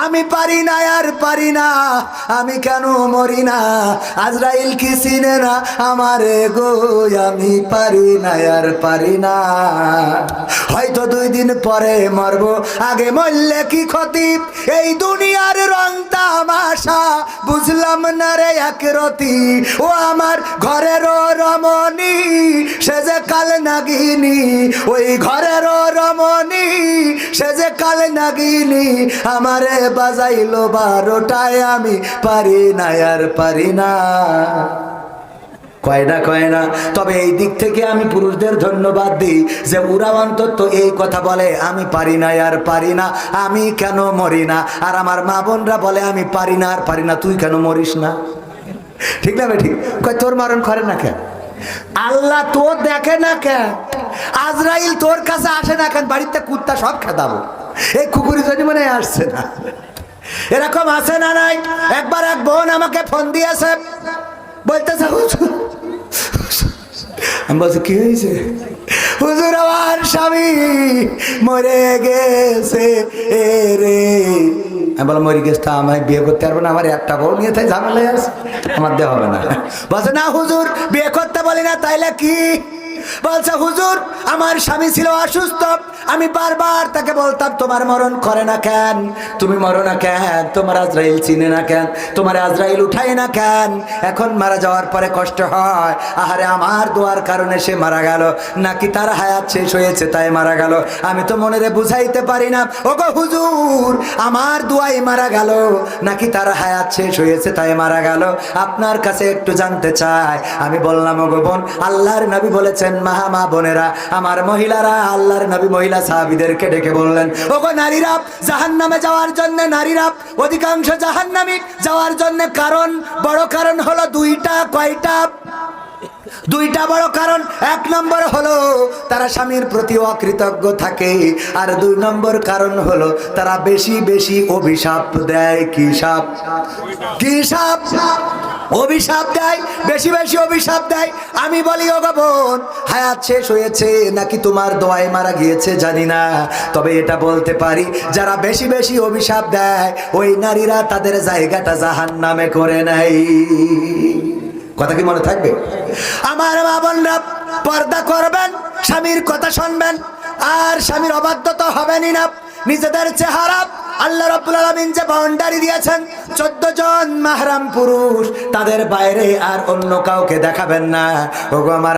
আমি পারি না আর পারি না, আমি কেন মরি না? আজরাইল কি চিনে না আমারে গো? আমি পারি না আর পারি না। হয়তো 2 দিন পরে মরবো, আগে মরলে কি ক্ষতি? এই দুনিয়ার রং তামাশা বুঝলাম না রে একরতি। ও আমার ঘরের রমণী, সে যে কাল নাগিনী, ওই ঘরের রমণী সে যে কাল নাগিনী, আমারে বাজাইলো 12টায়, আমি পারি না আর পারি না। কয় না। তবে এই দিক থেকে আমি পুরুষদের ধন্যবাদ দিই যে ওরা অন্তত এই কথা বলে আমি পারি না আর পারি না, আমি কেন মরি না। আর আমার মা বোনরা বলে আমি পারি না আর পারি না, তুই কেন মরিস না? ঠিক না? ঠিক। কয় তোর মরণ করে না কেন? আল্লাহ তোর দেখে না কেন? আজরাইল তোর কাছে আসে না কেন? বাড়িতে কুত্তা সব খেদাবো, এই কুকুরি জন্য মনে আসছে না। এরকম আছে না নাই? একবার এক বোন আমাকে ফোন দিয়েছে, বলতেছে আমি বলছি কি হয়েছে? হুজুর আমার স্বামী মরে গেছে রে। আমি বললাম মরে গেছে, আমায় বিয়ে করতে পারবো না, আমার একটা বউ নিয়ে তাই ঝামেলায় আছে, আমার দেওয়া হবে না। বলছে না হুজুর বিয়ে করতে বলি না, তাইলে কি? বলছে হুজুর আমার স্বামী ছিল অসুস্থ, আমি বারবার তাকে বলতাম তোমার মরণ করে না কেন, তুমি মরো না কেন, তোমার আজরাইল চিনে না কেন, তোমার আজরাইল উঠায় না কেন? এখন মারা যাওয়ার পরে কষ্ট হয়, আহারে আমার দোয়ার কারণে সে মারা গেল, নাকি তার হায়াত শেষ হয়েছে তাই মারা গেল? আমি তো মনেরে বুঝাইতে পারি না, ওগো হুজুর আমার দোয়াই মারা গেল, নাকি তার হায়াত শেষ হয়েছে তাই মারা গেল? আপনার কাছে একটু জানতে চাই। আমি বললাম ওগো বোন, আল্লাহর নবী বলেছেন, মা বোনেরা, আমার মহিলারা, আল্লাহর নবী মহিলা সাহাবীদেরকে ডেকে বললেন, ওগো নারীরা, জাহান্নামে যাওয়ার জন্য নারীরা অধিকাংশ জাহান্নামী যাওয়ার জন্য কারণ, বড় কারণ হলো 2টা। কয়টা? 2টা বড় কারণ। 1 নম্বর হলো তারা স্বামীর প্রতি অকৃতজ্ঞ থাকে, আর 2 নম্বর কারণ হলো তারা বেশি বেশি অভিশাপ দেয়। কি সাপ? কি সাপ? অভিশাপ দেয়, বেশি বেশি অভিশাপ দেয়। আমি বলি ওগো বোন, হায়াত শেষ হয়েছে নাকি তোমার দোয়ায় মারা গিয়েছে জানি না, তবে এটা বলতে পারি যারা বেশি বেশি অভিশাপ দেয় ওই নারীরা তাদের জায়গাটা জাহান্নামে করে নেয়। কথা কি মনে থাকবে? আমার মা বোনরা পর্দা করবেন, স্বামীর কথা শুনবেন, আর স্বামীর অবাধ্য তো হবেনই না। নিজেদের চেহারা আল্লাহ রাব্বুল আলামিন যে বাউন্ডারি দিয়েছেন, 14 জন মাহরাম পুরুষ, তাদের বাইরে আর অন্য কাউকে দেখাবেন না। ওগো আমার